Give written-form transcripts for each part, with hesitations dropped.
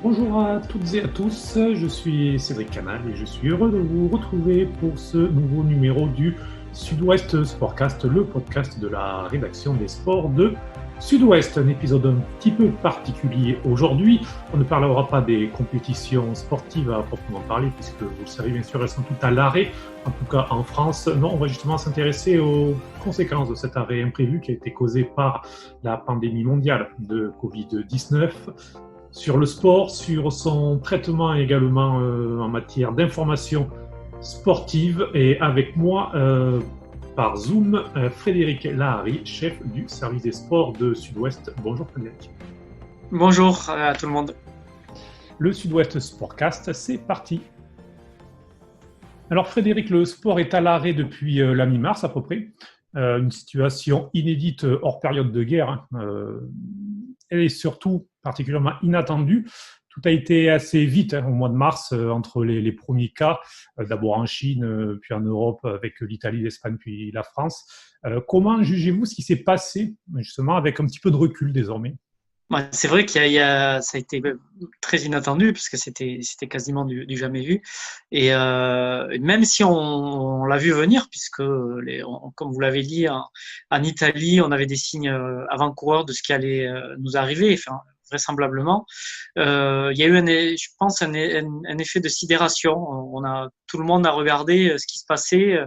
Bonjour à toutes et à tous, je suis Cédric Canal et je suis heureux de vous retrouver pour ce nouveau numéro du Sud-Ouest Sportcast, le podcast de la rédaction des sports de Sud-Ouest. Un épisode un petit peu particulier aujourd'hui. On ne parlera pas des compétitions sportives à proprement parler, puisque vous le savez bien sûr, elles sont toutes à l'arrêt, en tout cas en France. Non, on va justement s'intéresser aux conséquences de cet arrêt imprévu qui a été causé par la pandémie mondiale de Covid-19 sur le sport, sur son traitement également en matière d'information sportive. Et avec moi, par Zoom, Frédéric Lahari, chef du service des sports de Sud-Ouest. Bonjour Frédéric. Bonjour à tout le monde. Le Sud-Ouest Sportcast, c'est parti. Alors Frédéric, le sport est à l'arrêt depuis la mi-mars à peu près. Une situation inédite hors période de guerre. Elle est surtout particulièrement inattendue. Tout a été assez vite au mois de mars, entre les premiers cas, d'abord en Chine, puis en Europe avec l'Italie, l'Espagne, puis la France. Comment jugez-vous ce qui s'est passé, justement, avec un petit peu de recul désormais ? Ouais, c'est vrai ça a été très inattendu puisque c'était quasiment du jamais vu. Et même si on l'a vu venir, puisque comme vous l'avez dit, en Italie, on avait des signes avant-coureurs de ce qui allait nous arriver, enfin, vraisemblablement. Il y a eu, je pense, un effet de sidération. Tout le monde a regardé ce qui se passait,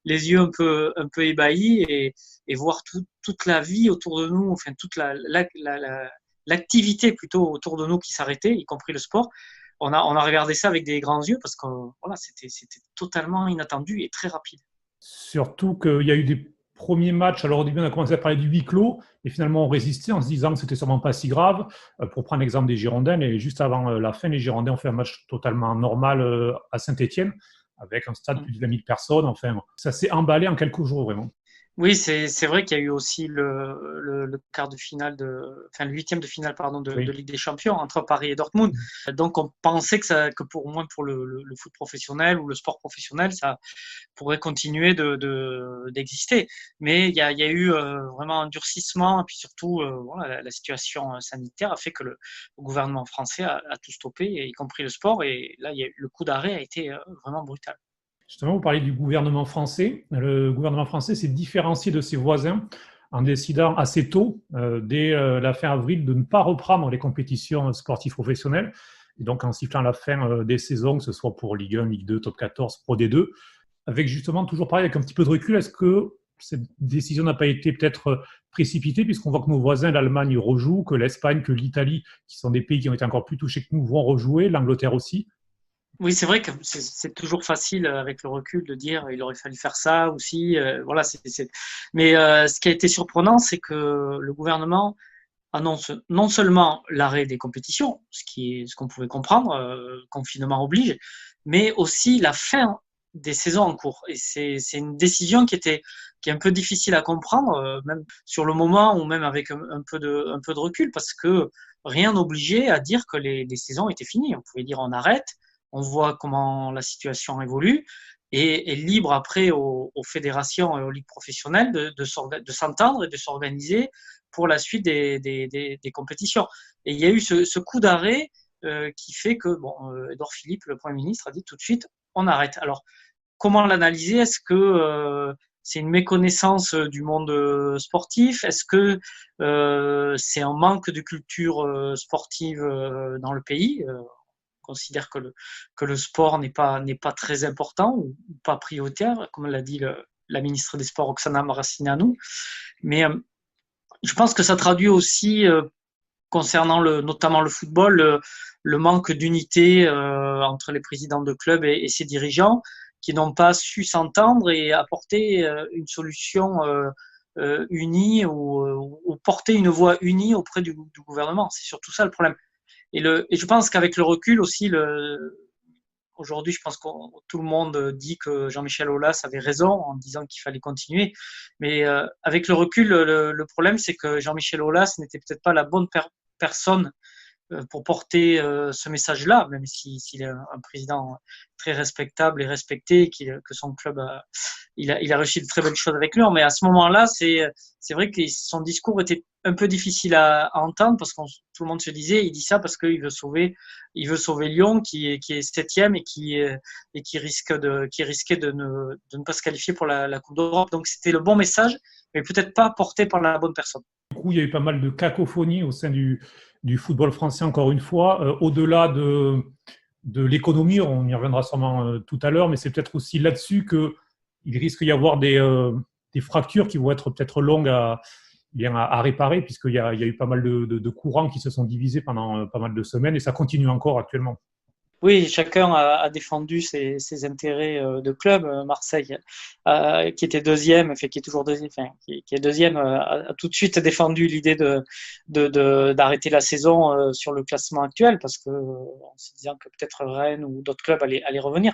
les yeux un peu ébahis et voir toute la vie autour de nous, enfin toute l'activité plutôt autour de nous qui s'arrêtait, y compris le sport. On a regardé ça avec des grands yeux parce que voilà, c'était totalement inattendu et très rapide. Surtout qu'il y a eu des premiers matchs. Alors au début, on a commencé à parler du huis clos et finalement on résistait en se disant que c'était sûrement pas si grave. Pour prendre l'exemple des Girondins, et juste avant la fin, les Girondins ont fait un match totalement normal à Saint-Étienne avec un stade de plus de 20 000 personnes. Enfin, ça s'est emballé en quelques jours vraiment. Oui, c'est vrai qu'il y a eu aussi le quart de finale enfin le huitième de finale pardon Oui. de Ligue des Champions entre Paris et Dortmund. Donc on pensait que pour au moins pour le foot professionnel ou le sport professionnel, ça pourrait continuer d'exister. Mais il y a eu vraiment un durcissement et puis surtout voilà, la situation sanitaire a fait que le gouvernement français a tout stoppé, y compris le sport. Et là, le coup d'arrêt a été vraiment brutal. Justement, vous parlez du gouvernement français. Le gouvernement français s'est différencié de ses voisins en décidant assez tôt, dès la fin avril, de ne pas reprendre les compétitions sportives professionnelles. Et donc en sifflant la fin des saisons, que ce soit pour Ligue 1, Ligue 2, Top 14, Pro D2, avec justement toujours pareil, avec un petit peu de recul, est-ce que cette décision n'a pas été peut-être précipitée, puisqu'on voit que nos voisins, l'Allemagne rejouent, que l'Espagne, que l'Italie, qui sont des pays qui ont été encore plus touchés que nous, vont rejouer, l'Angleterre aussi. Oui, c'est vrai que c'est toujours facile avec le recul de dire il aurait fallu faire ça aussi. Voilà, Mais ce qui a été surprenant, c'est que le gouvernement annonce non seulement l'arrêt des compétitions, ce qu'on pouvait comprendre, confinement oblige, mais aussi la fin des saisons en cours. Et c'est une décision qui est un peu difficile à comprendre, même sur le moment ou même avec un peu de recul, parce que rien n'obligeait à dire que les saisons étaient finies. On pouvait dire on arrête, on voit comment la situation évolue et libre après aux fédérations et aux ligues professionnelles de s'entendre et de s'organiser pour la suite des compétitions. Et il y a eu ce coup d'arrêt qui fait que Édouard Philippe, le Premier ministre, a dit tout de suite on arrête. Alors, comment l'analyser? Est-ce que c'est une méconnaissance du monde sportif? Est-ce que c'est un manque de culture sportive dans le pays? Considère que le sport n'est pas très important ou pas prioritaire, comme l'a dit la ministre des Sports, Oksana Maracineanu. Mais je pense que ça traduit aussi, concernant notamment le football, le manque d'unité entre les présidents de clubs et ses dirigeants qui n'ont pas su s'entendre et apporter une solution unie ou porter une voix unie auprès du gouvernement. C'est surtout ça le problème. Et je pense qu'avec le recul aussi, aujourd'hui, je pense que tout le monde dit que Jean-Michel Aulas avait raison en disant qu'il fallait continuer. Mais avec le recul, le problème, c'est que Jean-Michel Aulas n'était peut-être pas la bonne personne pour porter ce message-là, même s'il est un président très respectable et respecté, que son club il a réussi de très belles choses avec lui. Mais à ce moment-là, c'est vrai que son discours était un peu difficile à entendre parce que tout le monde se disait, il dit ça parce qu'il veut sauver Lyon qui est septième et qui risquait de ne pas se qualifier pour la Coupe d'Europe. Donc c'était le bon message, mais peut-être pas porté par la bonne personne. Du coup, il y a eu pas mal de cacophonie au sein du football français, encore une fois. Au-delà de l'économie, on y reviendra sûrement tout à l'heure, mais c'est peut-être aussi là-dessus qu'il risque d'y avoir des fractures qui vont être peut-être longues à réparer, puisqu'il y a eu pas mal de courants qui se sont divisés pendant pas mal de semaines, et ça continue encore actuellement. Oui, chacun a défendu ses intérêts de club. Marseille, qui était deuxième, enfin, qui est toujours deuxième, enfin, qui est deuxième, a tout de suite défendu l'idée d'arrêter la saison sur le classement actuel parce que en se disant que peut-être Rennes ou d'autres clubs allaient revenir.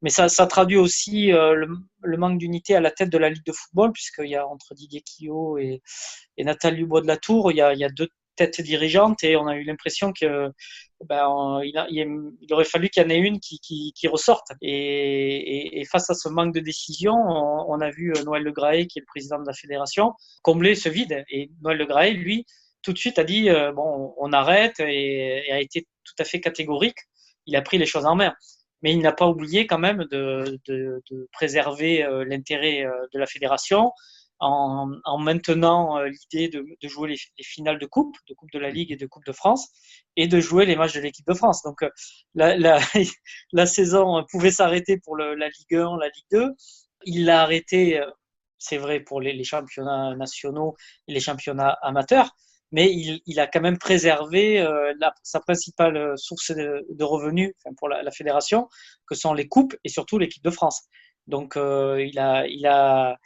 Mais ça traduit aussi le manque d'unité à la tête de la Ligue de football, puisqu'il y a entre Didier Quillot et Nathalie Dubois de la Tour, il y a deux têtes dirigeantes et on a eu l'impression que il aurait fallu qu'il y en ait une qui ressorte. Et face à ce manque de décision, on a vu Noël Le Graët, qui est le président de la fédération, combler ce vide. Et Noël Le Graët, lui, tout de suite a dit bon, on arrête et a été tout à fait catégorique. Il a pris les choses en main. Mais il n'a pas oublié quand même de préserver l'intérêt de la fédération en maintenant l'idée de jouer les finales de coupe de la Ligue et de Coupe de France, et de jouer les matchs de l'équipe de France. Donc la saison pouvait s'arrêter pour la Ligue 1, la Ligue 2. Il l'a arrêté, c'est vrai, pour les championnats nationaux et les championnats amateurs, mais il a quand même préservé sa principale source de revenus pour la fédération, que sont les coupes et surtout l'équipe de France. Donc il a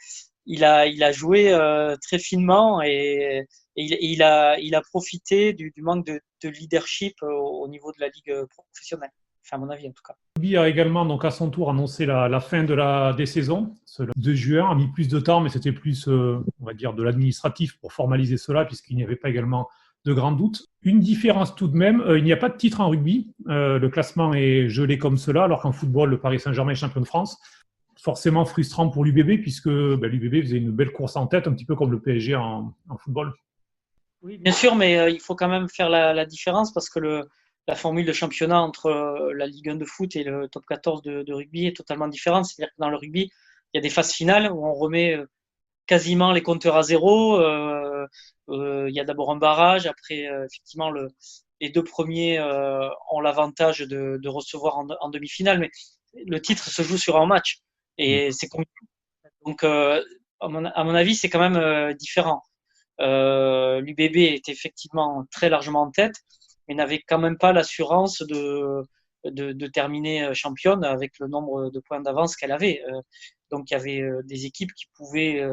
joué très finement et il a profité du manque de leadership au niveau de la ligue professionnelle. Enfin, à mon avis, en tout cas. Rugby a également, donc, à son tour, annoncé la fin des saisons. Le 2 juin a mis plus de temps, mais c'était plus, on va dire, de l'administratif pour formaliser cela, puisqu'il n'y avait pas également de grands doutes. Une différence tout de même, il n'y a pas de titre en rugby. Le classement est gelé comme cela, alors qu'en football, le Paris Saint-Germain est champion de France. Forcément frustrant pour l'UBB, puisque l'UBB faisait une belle course en tête, un petit peu comme le PSG en football. Oui, bien sûr, mais il faut quand même faire la différence parce que la formule de championnat entre la Ligue 1 de foot et le top 14 de rugby est totalement différente. C'est-à-dire que dans le rugby, il y a des phases finales où on remet quasiment les compteurs à zéro. Il y a d'abord un barrage, après effectivement les deux premiers ont l'avantage de recevoir en demi-finale, mais le titre se joue sur un match et c'est compliqué. Donc à mon avis, c'est quand même différent. L'UBB est effectivement très largement en tête, mais n'avait quand même pas l'assurance de terminer championne avec le nombre de points d'avance qu'elle avait. Donc il y avait des équipes qui pouvaient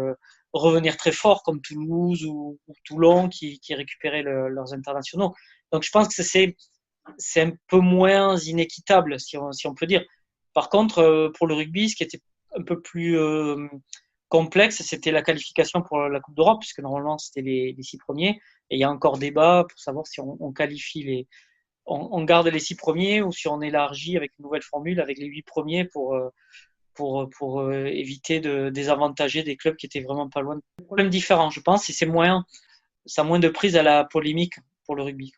revenir très fort, comme Toulouse ou Toulon, qui récupéraient leurs internationaux. Donc je pense que c'est un peu moins inéquitable, si on peut dire. Par contre, pour le rugby, ce qui était un peu plus complexe, c'était la qualification pour la Coupe d'Europe, puisque normalement c'était les 6 premiers. Et il y a encore débat pour savoir si on qualifie on garde les 6 premiers ou si on élargit avec une nouvelle formule avec les 8 premiers pour éviter de désavantager des clubs qui étaient vraiment pas loin. Un problème différent, je pense, et ça a moins de prise à la polémique pour le rugby.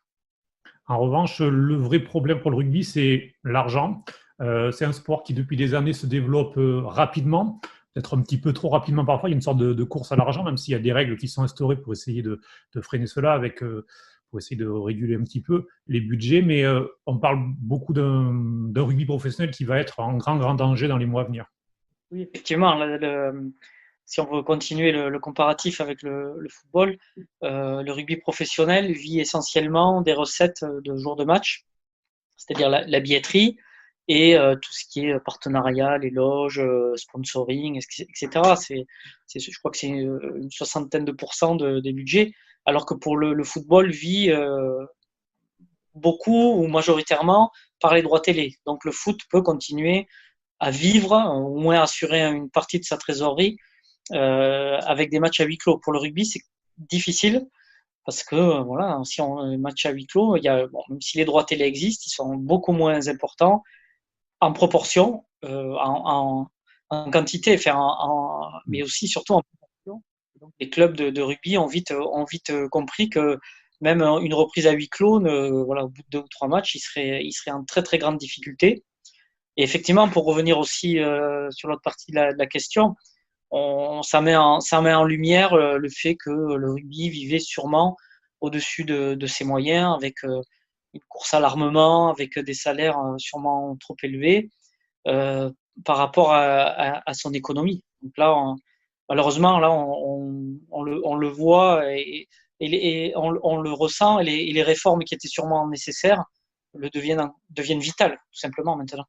En revanche, le vrai problème pour le rugby, c'est l'argent. C'est un sport qui, depuis des années, se développe rapidement, peut-être un petit peu trop rapidement parfois. Il y a une sorte de course à l'argent, même s'il y a des règles qui sont instaurées pour essayer de freiner cela, pour essayer de réguler un petit peu les budgets. Mais on parle beaucoup d'un rugby professionnel qui va être en grand danger dans les mois à venir. Oui, effectivement. Si on veut continuer le comparatif avec le football, le rugby professionnel vit essentiellement des recettes de jours de match, c'est-à-dire la billetterie, et tout ce qui est partenariat, les loges, sponsoring, etc. Je crois que c'est une 60% des budgets, alors que pour le football vit beaucoup ou majoritairement par les droits télé. Donc le foot peut continuer à vivre, au moins assurer une partie de sa trésorerie avec des matchs à huis clos. Pour le rugby, c'est difficile parce que voilà, si on match à huis clos, même si les droits télé existent, ils sont beaucoup moins importants en proportion, en quantité, mais aussi surtout en proportion. Donc, les clubs de rugby ont vite compris que même une reprise à huis clos, voilà, au bout de 2 ou 3 matchs, ils seraient en très très grande difficulté. Et effectivement, pour revenir aussi sur l'autre partie de la question, ça met en lumière le fait que le rugby vivait sûrement au-dessus de ses moyens, avec une course à l'armement, avec des salaires sûrement trop élevés euh, par rapport à son économie. Donc là, malheureusement, là, on le voit et on le ressent, et les réformes qui étaient sûrement nécessaires deviennent vitales, tout simplement, maintenant.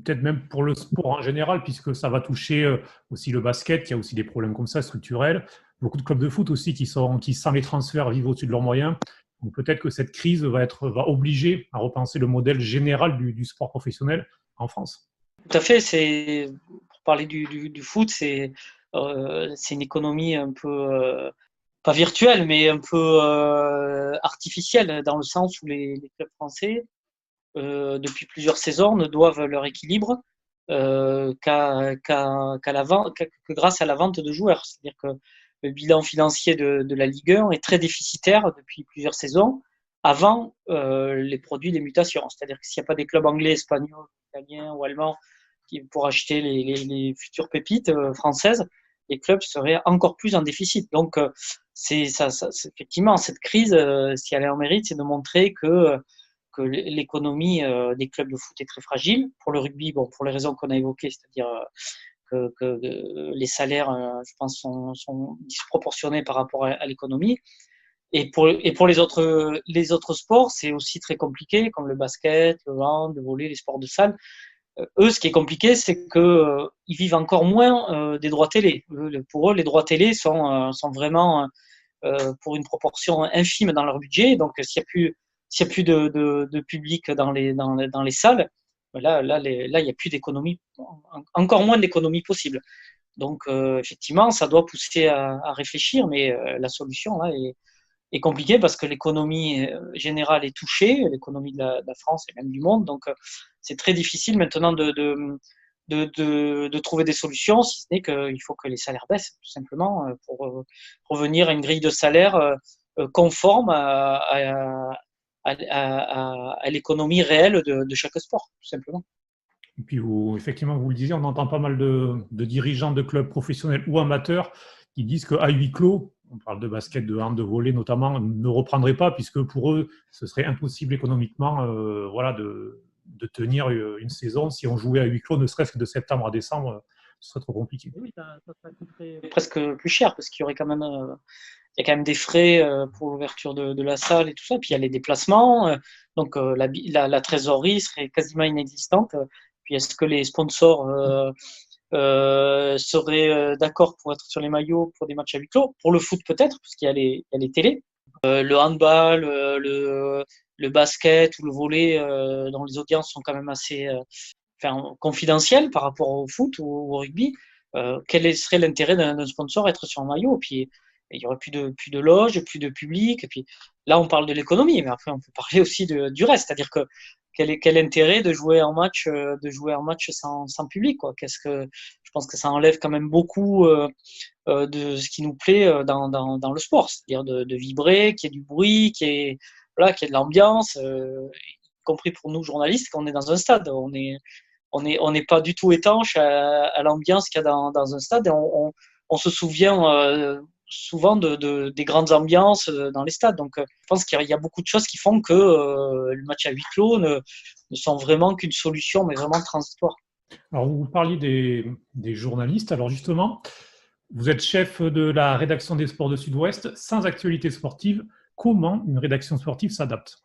Peut-être même pour le sport en général, puisque ça va toucher aussi le basket, il y a aussi des problèmes comme ça, structurels. Beaucoup de clubs de foot aussi qui sans les transferts, vivent au-dessus de leurs moyens. Donc peut-être que cette crise va obliger à repenser le modèle général du sport professionnel en France. Tout à fait. Pour parler du foot, c'est une économie un peu, pas virtuelle, mais un peu artificielle, dans le sens où les clubs français, depuis plusieurs saisons, ne doivent leur équilibre que grâce à la vente de joueurs. C'est-à-dire que le bilan financier de la Ligue 1 est très déficitaire depuis plusieurs saisons, avant les produits des mutations. C'est-à-dire que s'il n'y a pas des clubs anglais, espagnols, italiens ou allemands pour acheter les futures pépites françaises, les clubs seraient encore plus en déficit. Donc, effectivement, cette crise, si elle est en mérite, c'est de montrer que l'économie des clubs de foot est très fragile. Pour le rugby, bon, pour les raisons qu'on a évoquées, c'est-à-dire que les salaires, je pense, sont disproportionnés par rapport à l'économie. Et pour les autres sports, c'est aussi très compliqué, comme le basket, le hand, le volley, les sports de salle. Eux, ce qui est compliqué, c'est qu'ils vivent encore moins des droits télé. Pour eux, les droits télé sont vraiment pour une proportion infime dans leur budget. Donc, s'il y a plus de public dans les salles, là, il n'y a plus d'économie, encore moins d'économie possible. Donc, effectivement, ça doit pousser à réfléchir, mais la solution là est compliquée, parce que l'économie générale est touchée, l'économie de la France et même du monde. Donc, c'est très difficile maintenant de trouver des solutions, si ce n'est qu'il faut que les salaires baissent, tout simplement, pour revenir à une grille de salaire conforme à l'économie réelle de chaque sport, tout simplement. Et puis, effectivement, vous le disiez, on entend pas mal de dirigeants de clubs professionnels ou amateurs qui disent qu'à huis clos, on parle de basket, de hand, de volley notamment, ne reprendraient pas, puisque pour eux, ce serait impossible économiquement voilà, de tenir une saison. Si on jouait à huis clos, ne serait-ce que de septembre à décembre, ce serait trop compliqué. Oui, ça coûterait presque plus cher, parce qu'il y aurait quand même, il y a quand même des frais pour l'ouverture de la salle et tout ça. Puis il y a les déplacements, donc la trésorerie serait quasiment inexistante. Puis est-ce que les sponsors seraient d'accord pour être sur les maillots pour des matchs à huis clos? Pour le foot peut-être, parce qu'il y a les télés. Le handball, le basket ou le volley, dont les audiences sont quand même assez confidentielles par rapport au foot ou au rugby. Quel serait l'intérêt d'un sponsor à être sur un maillot? Puis il y aurait plus de loges, plus de public. Et puis là, on parle de l'économie, mais après, on peut parler aussi du reste. C'est-à-dire que quel intérêt de jouer un match sans public, quoi? Je pense que ça enlève quand même beaucoup de ce qui nous plaît dans le sport, c'est-à-dire de vibrer, qu'il y ait du bruit, voilà, qu'il y ait de l'ambiance, y compris pour nous journalistes, quand on est dans un stade. On n'est pas du tout étanche à l'ambiance qu'il y a dans un stade, et on se souvient souvent des grandes ambiances dans les stades. Donc, je pense qu'il y a beaucoup de choses qui font que le match à huis clos ne sont vraiment qu'une solution, mais vraiment transitoire. Alors, vous parliez des journalistes. Alors, justement, vous êtes chef de la rédaction des sports de Sud-Ouest. Sans actualité sportive, comment une rédaction sportive s'adapte?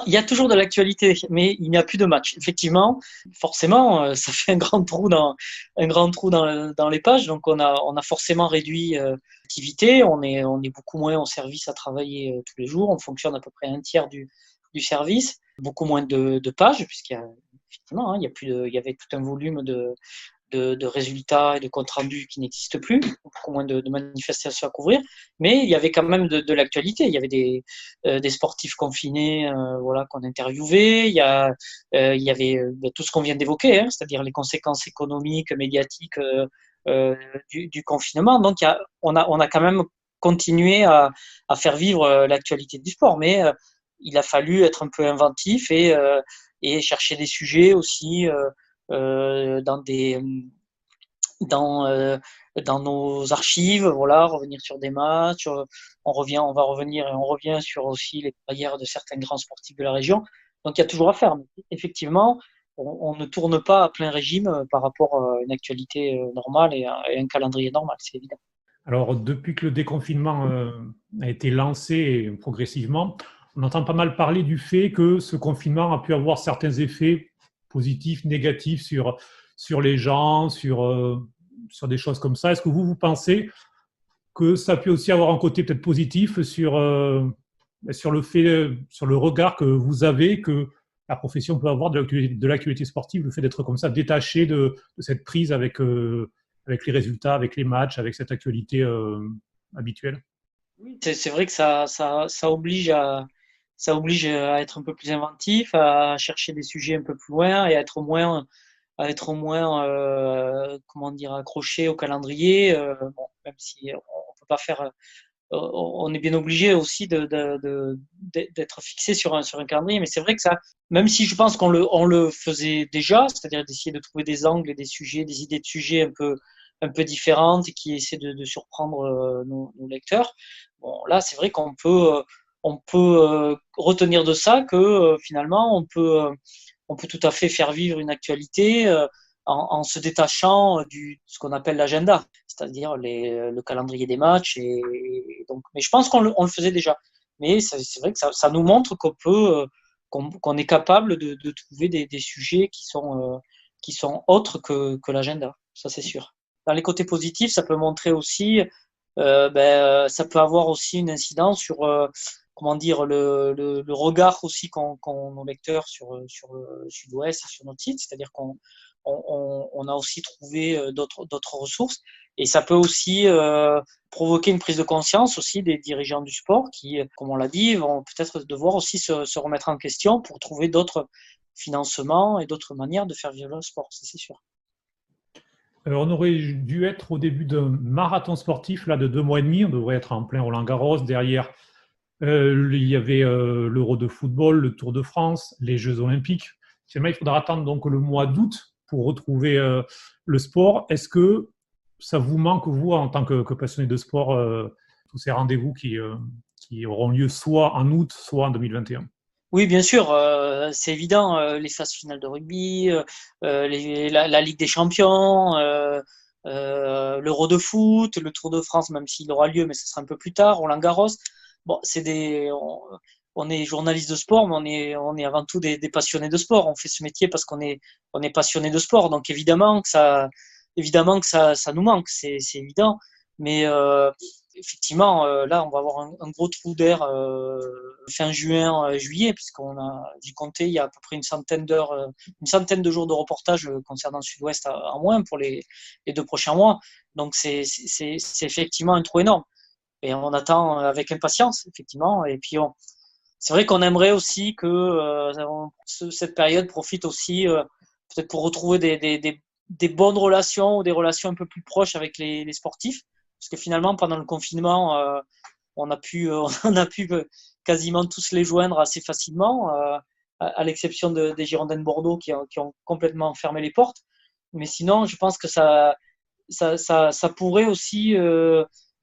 Il y a toujours de l'actualité, mais il n'y a plus de match. Effectivement, forcément, ça fait un grand trou dans les pages. Donc, on a forcément réduit l'activité. On est beaucoup moins en service à travailler tous les jours. On fonctionne à peu près un tiers du service. Beaucoup moins de pages, puisqu'il y a effectivement, il y avait tout un volume de résultats et de comptes rendus qui n'existent plus, beaucoup moins de manifestations à couvrir, mais il y avait quand même de l'actualité. Il y avait des sportifs confinés voilà, qu'on interviewait, il y avait tout ce qu'on vient d'évoquer, hein, c'est-à-dire les conséquences économiques, médiatiques du confinement. Donc on a quand même continué à faire vivre l'actualité du sport, mais il a fallu être un peu inventif et chercher des sujets aussi dans dans nos archives, voilà, revenir sur des matchs, on va revenir et on revient sur aussi les carrières de certains grands sportifs de la région. Donc il y a toujours à faire. Mais effectivement, on ne tourne pas à plein régime par rapport à une actualité normale et un calendrier normal, c'est évident. Alors, depuis que le déconfinement a été lancé progressivement, on entend pas mal parler du fait que ce confinement a pu avoir certains effets positifs, négatifs sur les gens, sur des choses comme ça. Est-ce que vous pensez que ça peut aussi avoir un côté peut-être positif sur le fait, sur le regard que vous avez, que la profession peut avoir de l'actualité sportive, le fait d'être comme ça, détaché de cette prise avec les résultats, avec les matchs, avec cette actualité habituelle? Oui, c'est vrai que ça oblige à être un peu plus inventif, à chercher des sujets un peu plus loin et à être moins comment dire, accroché au calendrier. Bon, même si on peut pas faire, on est bien obligé aussi d'être fixé sur un calendrier. Mais c'est vrai que ça, même si je pense on le faisait déjà, c'est-à-dire d'essayer de trouver des angles et des sujets, des idées de sujets un peu différentes et qui essaient de surprendre nos lecteurs. Bon, là, c'est vrai on peut retenir de ça que finalement, on peut tout à fait faire vivre une actualité en se détachant ce qu'on appelle l'agenda, c'est-à-dire le calendrier des matchs. Et donc, mais je pense on le faisait déjà. Mais c'est vrai que ça nous montre qu'on est capable de trouver des sujets qui sont autres que l'agenda. Ça, c'est sûr. Dans les côtés positifs, ça peut montrer aussi, ça peut avoir aussi une incidence sur, comment dire, le regard aussi qu'ont nos lecteurs sur le Sud-Ouest et sur notre site. C'est-à-dire on a aussi trouvé d'autres ressources. Et ça peut aussi provoquer une prise de conscience aussi des dirigeants du sport qui, comme on l'a dit, vont peut-être devoir aussi se remettre en question pour trouver d'autres financements et d'autres manières de faire vivre le sport, ça c'est sûr. Alors, on aurait dû être au début d'un marathon sportif là, de 2 mois et demi. On devrait être en plein Roland-Garros. Derrière, il y avait l'Euro de football, le Tour de France, les Jeux Olympiques. Finalement, il faudra attendre donc le mois d'août pour retrouver le sport. Est-ce que ça vous manque, vous, en tant que passionné de sport, tous ces rendez-vous qui auront lieu soit en août, soit en 2021? Oui, bien sûr, c'est évident, les phases finales de rugby, la Ligue des Champions, l'Euro de foot, le Tour de France, même s'il aura lieu, mais ce sera un peu plus tard, Roland-Garros. Bon, on est journaliste de sport, mais on est avant tout des passionnés de sport. On fait ce métier parce on est passionné de sport. Donc évidemment que ça nous manque, c'est évident. Mais effectivement, là, on va avoir un gros trou d'air fin juin, juillet, puisqu'on a dû compter, il y a à peu près une centaine de jours de reportage concernant le Sud-Ouest en moins pour les 2 prochains mois. Donc, c'est effectivement un trou énorme. Et on attend avec impatience, effectivement. Et puis, c'est vrai qu'on aimerait aussi que cette période profite aussi peut-être pour retrouver des bonnes relations ou des relations un peu plus proches avec les sportifs. Parce que finalement, pendant le confinement, on a pu quasiment tous les joindre assez facilement, à l'exception des Girondins de Bordeaux qui ont complètement fermé les portes. Mais sinon, je pense que ça pourrait aussi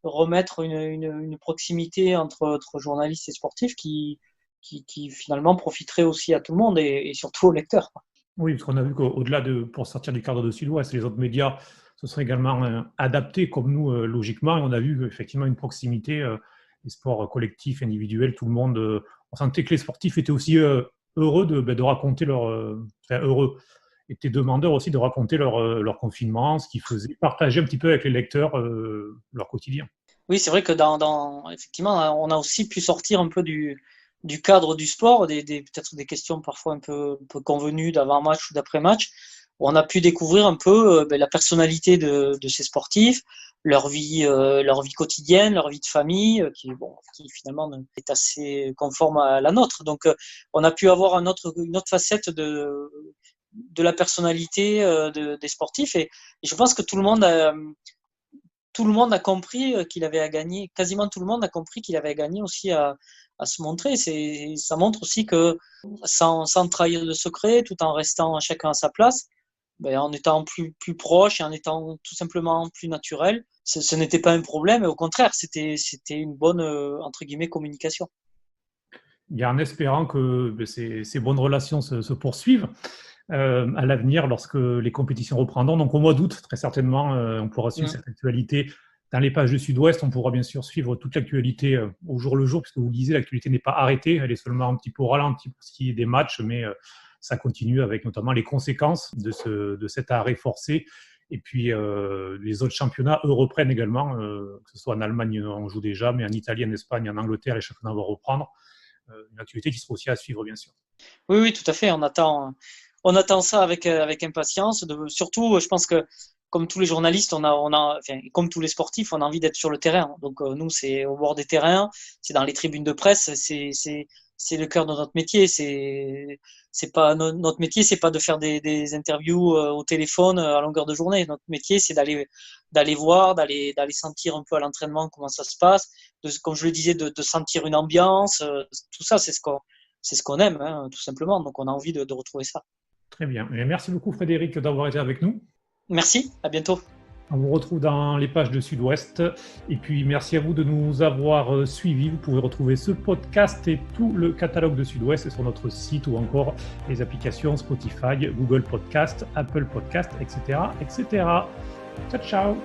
remettre une proximité entre journalistes et sportifs qui finalement profiterait aussi à tout le monde et surtout aux lecteurs. Oui, parce qu'on a vu qu'au-delà pour sortir du cadre de Sud-Ouest, les autres médias se seraient également adaptés comme nous, logiquement. Et on a vu effectivement une proximité, les sports collectifs, individuels, tout le monde. On sentait que les sportifs étaient aussi heureux de raconter heureux, étaient demandeurs aussi de raconter leur confinement, ce qu'ils faisaient, partager un petit peu avec les lecteurs leur quotidien. Oui, c'est vrai que effectivement, on a aussi pu sortir un peu du cadre du sport, peut-être des questions parfois un peu convenues d'avant-match ou d'après-match, où on a pu découvrir un peu la personnalité de ces sportifs, leur vie quotidienne, leur vie de famille, qui finalement est assez conforme à la nôtre. Donc, on a pu avoir une autre facette de la personnalité des sportifs, et je pense que tout le monde a compris qu'il avait à gagner. Quasiment tout le monde a compris qu'il avait à gagner aussi à se montrer. Ça montre aussi que sans trahir de secret, tout en restant chacun à sa place, en étant plus proche et en étant tout simplement plus naturel, ce n'était pas un problème. Et au contraire, c'était une bonne entre guillemets communication. Et en espérant que ces bonnes relations se poursuivent à l'avenir lorsque les compétitions reprendront. Donc au mois d'août, très certainement, on pourra suivre cette actualité dans les pages du Sud-Ouest. On pourra bien sûr suivre toute l'actualité au jour le jour, puisque vous le disiez, l'actualité n'est pas arrêtée, elle est seulement un petit peu au ralenti pour ce qui est des matchs, mais ça continue avec notamment les conséquences de cet arrêt forcé. Et puis les autres championnats, eux, reprennent également, que ce soit en Allemagne, on joue déjà, mais en Italie, en Espagne, en Angleterre, les championnats vont reprendre. Une activité qui sera aussi à suivre, bien sûr. Oui, tout à fait. On attend ça avec impatience. Surtout, je pense que comme tous les journalistes, comme tous les sportifs, on a envie d'être sur le terrain. Donc nous, c'est au bord des terrains, c'est dans les tribunes de presse, c'est le cœur de notre métier. C'est pas notre métier, c'est pas de faire des interviews au téléphone à longueur de journée. Notre métier, c'est d'aller voir, d'aller sentir un peu à l'entraînement comment ça se passe, comme je le disais, de sentir une ambiance. Tout ça, c'est ce qu'on aime, hein, tout simplement. Donc on a envie de retrouver ça. Très bien. Et merci beaucoup, Frédéric, d'avoir été avec nous. Merci, à bientôt. On vous retrouve dans les pages de Sud-Ouest. Et puis, merci à vous de nous avoir suivis. Vous pouvez retrouver ce podcast et tout le catalogue de Sud-Ouest sur notre site ou encore les applications Spotify, Google Podcast, Apple Podcast, etc., etc. Ciao, ciao.